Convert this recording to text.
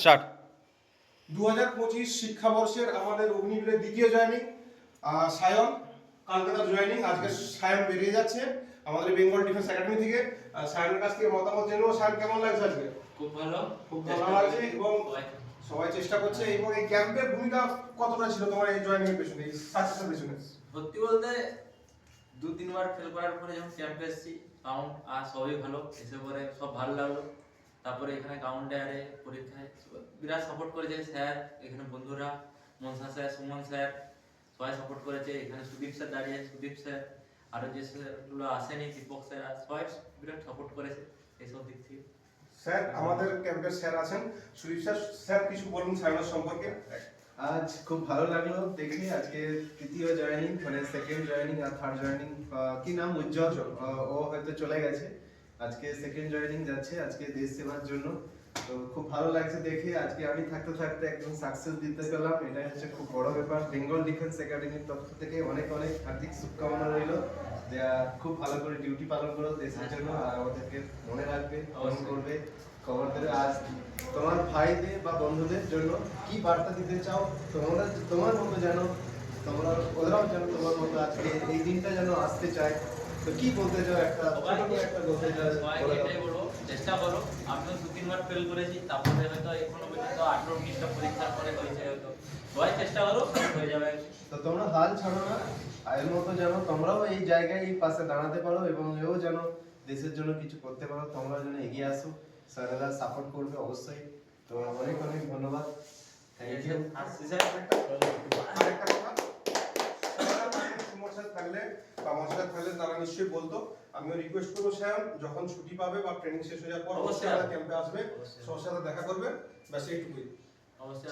Start. 2025 শিক্ষাবর্ষের আমাদের অগ্নিবীরের দ্বিতীয় joining Sayan Kolkata joining. আজকে সায়ন বেরিয়ে যাচ্ছে আমাদের বেঙ্গল ডিফেন্স একাডেমি থেকে। সায়নের কাছ থেকে মতামত জেনেও সায়ন কেমন লাগছে আজকে? খুব ভালো লাগছে এবং সবাই চেষ্টা করছে। এবং এই ক্যাম্পের ভূমিকা কতটা ছিল তোমার এই জয়েনিং এর পেছনে, এই সাকসেসের পেছনে? সত্যি বলতে 2-3 বার ফেল করার পরে যখন ক্যাম্পে এসেছি কাউন্ট আর সবই ভালো এসে পরে সব ভালো লাগলো। তারপরে এখানে কাউন্টে আরে পরীক্ষায় বিরাট সাপোর্ট করেছে স্যার, এখানে বন্ধুরা মনসা স্যার, সুমন স্যার সবাই সাপোর্ট করেছে। এখানে সুদীপ স্যার দাঁড়িয়ে, সুদীপ স্যার আরো যে স্যারগুলো আসেনি, দীপক স্যার সবাই বিরাট সাপোর্ট করেছে এইসব দিক থেকে। স্যার আমাদের ক্যাম্পের স্যার আছেন সুদীপ স্যার, স্যার কিছু বলুন সায়নের সম্পর্কে। আজ খুব ভালো লাগলো দেখে আজকে তৃতীয় জয়েনিং মানে সেকেন্ড জয়েনিং আর থার্ড জয়েনিং। কি নাম? উজ্জ্বল। ও হয়তো চলে গেছে, আজকে সেকেন্ড জয়েনিং যাচ্ছে আজকে দেশ সেবার জন্য। তো খুব ভালো লাগছে দেখে। আজকে আমি থাকতে থাকতে একদম সাকসেস দিতে পেলাম, এটাই হচ্ছে খুব বড় ব্যাপার। বেঙ্গল ডিফেন্স একাডেমির পক্ষ থেকে অনেক অনেক হার্দিক শুভকামনা রইল যে খুব ভালো করে ডিউটি পালন করো দেশের জন্য, আর আমাদেরকে মনে রাখবে, পালন করবে, খবর দেবে। আজ তোমার ভাইদের বা বন্ধুদের জন্য কি বার্তা দিতে চাও? তোমরা তোমার মতো যেন ওরাও যেন তোমার মতো আজকে এই দিনটা যেন আসতে চায়। তো কি বলতে চাও? একটা বলতে চাও? এটাই বলবো, চেষ্টা করো। আমিও 2-3 বার ফেল করেছি, তারপরে হয়তো এখনো পর্যন্ত 18-19টা পরীক্ষার পরে হয়েছে হয়তো। সবাই চেষ্টা করো, হয়ে যাবে। তো তোমরা হাল ছাড়ো না, এর মতো যেন তোমরাও এই জায়গায় এই পাশে দাঁড়াতে পারো এবং এও যেন দেশের জন্য কিছু করতে পারো। তোমরা যেন এগিয়ে আসো, স্যারেরা সাপোর্ট করবে অবশ্যই। তো অনেক অনেক ধন্যবাদ, থ্যাংক ইউ। আরেকটা কথা, সুমন স্যার থাকলে বা মনসা স্যার থাকলে তারা নিশ্চয়ই বলতো। আমিও রিকোয়েস্ট করবো সায়ন যখন ছুটি পাবে বা ট্রেনিং শেষ হয়ে যাওয়ার পর অবশ্যই ক্যাম্পে আসবে, সবার সাথে দেখা করবে, ব্যাস এইটুকুই। অবশ্যই।